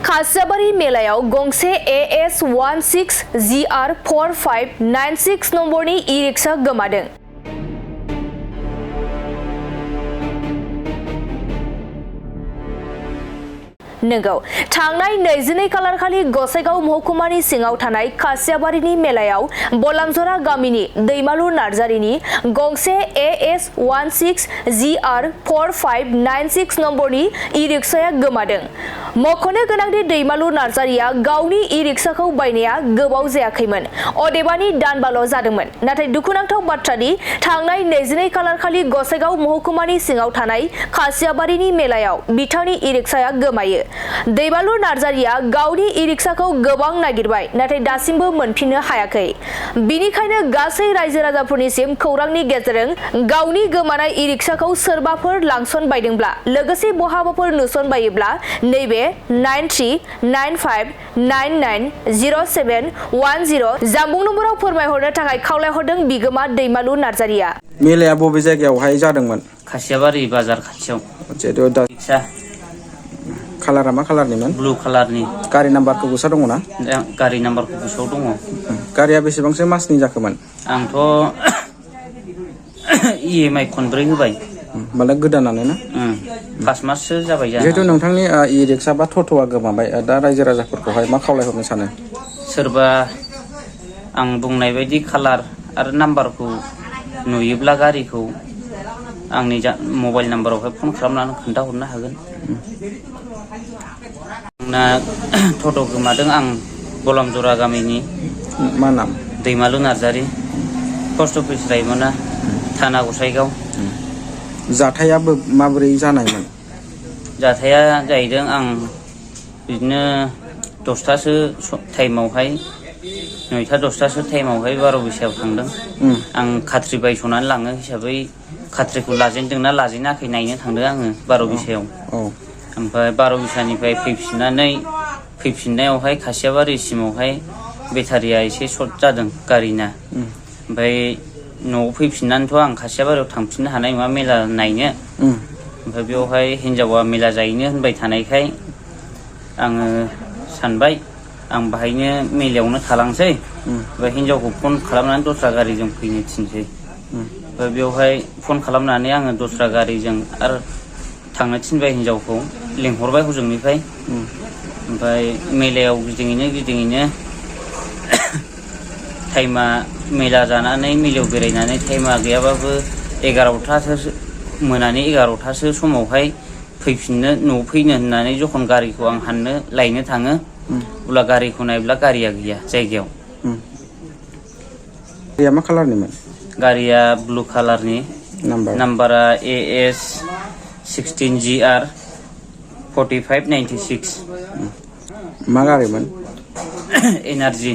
खासियाबारि मेलायाव गंसे AS16GR4596 नम्बरनि ई-रिक्शा गोमादों। नंगौ थांनाय 22 खालार खालि गसाइगाव महकुमानि सिङाव थानाय खासियाबारिनि मेलायाव बलामजरा गामिनि दैमालु नार्जारिनि गंसे AS16GR4596 नम्बरनि ई-रिक्शाया गोमादों। मख'नो गोनांदि दैमालु नार्जारिया गावनि ई-रिक्शाखौ बायनाया गोबाव जायाखैमोन, अदेबानि दानबाल' जादोंमोन। नाथाय दुखुनांथाव बाथ्रादि थांनाय 22 खालार खालि गसाइगाव महकुमानि सिङाव थानाय खासियाबारिनि मेलायाव बिथांनि ई-रिक्शाया गोमायो। दैमालु नार्जारिया गावनि ई-रिक्शाखौ गोबां नागिरबाय, नाथाय दासिमबो मोनफिननो हायाखै। बिनिखायनो गासै रायजो राजाफोरनिसिम खौरांनि गेजेरजों गावनि गोमानाय ई-रिक्शाखौ सोरबाफोर लांसनबायदोंब्ला लोगोसे बहाबाफोर नुसनबायोब्ला नैबे 9395990710 जानबुं नम्बराव फोरमायहरनो थाखाय खावलायहरदों बिगोमा दैमालु नार्जारिया। मेलाया बबे जायगायावहाय जादोंमोन? खासियाबारि बाजार खाथियाव। रिक्शा कालारा मा कालारनिमोन? ब्लु कालारनि। गारि नाम्बारखौ गोसोआव दङ ना? गारि नाम्बारखौ गोसोआव दङ। गारिया बेसेबांसो मासनि जाखोमोन? आंथ' EMI खनब्रै होबाय। होमबालाय गोदानानो ना? 5 माससो जाबाय जानो। जिहेतु नोंथांनि ई-रिक्शा बा टट'आ गोमाबाय, दा रायजो राजाफोरखौहाय मा खावलायहरनो सानो? सोरबा आं बुंनाय बायदि कालार आरो नाम्बारखौ नुयोब्ला गारिखौ आंनि मबाइल नाम्बारावहाय फन खालामनानै खोन्थाहरनो हागोन। आंना टट' गोमादों। आं बलामजरा गामिनि। मा नाम? दैमालु नार्जारि। पस्ट अफिस रायमना, थाना गसाइगाव। जाथाया माबोरै जानायमोन? जाथाया जाहैदों आं बिदिनो 10थासो टाइमावहाय 9टा 10टासो टाइमावहाय 12 बिसायाव थांदों। आं खाथ्रि बायस'नानै लाङो हिसाबै खाथ्रिखौ लाजेनदोंना लाजेनाखै नायनो थांदों आङो 12 बिसायाव। ओमफ्राय 12 बिसानिफ्राय फैफिननायावहाय खासियाबारिसिमावहाय बेटारिया एसे सर्ट जादों गारिना। ओमफ्राय न'आव फैफिननानैथ' आं खासियाबारियाव थांफिननो हानाय नङा मेला नायनो। ओमफ्राय बेवहाय हिनजावा मेला जाहैनो होनबाय थानायखाय आङो सानबाय आं बाहायनो मेलायावनो थालांसै। ओमफ्राय हिनजावखौ फन खालामनानै दस्रा गारिजों फैनो थिनसै। ओमफ्राय बेवहाय फन खालामनानै आङो दस्रा गारिजों आरो थांनो थिनबाय हिनजावखौ, लिंहरबाय हजोंनिफ्राय। ओमफ्राय मेलायाव गिदिङैनो टाइमा मेला जानानै मेलायाव बेरायनानै टाइमा गैयाबाबो 11टासो मोनानि 11टासो समावहाय न'आव फैनो होननानै जखन गारिखौ आं लायनो थाङो, अब्ला गारिखौ नायब्ला गारिया गैया जायगायाव। गारिया मा कालारनिमोन? गारिया ब्लु कालारनि। नाम्बारा AS16GR4596। मा गारिमोन? एनार्जि।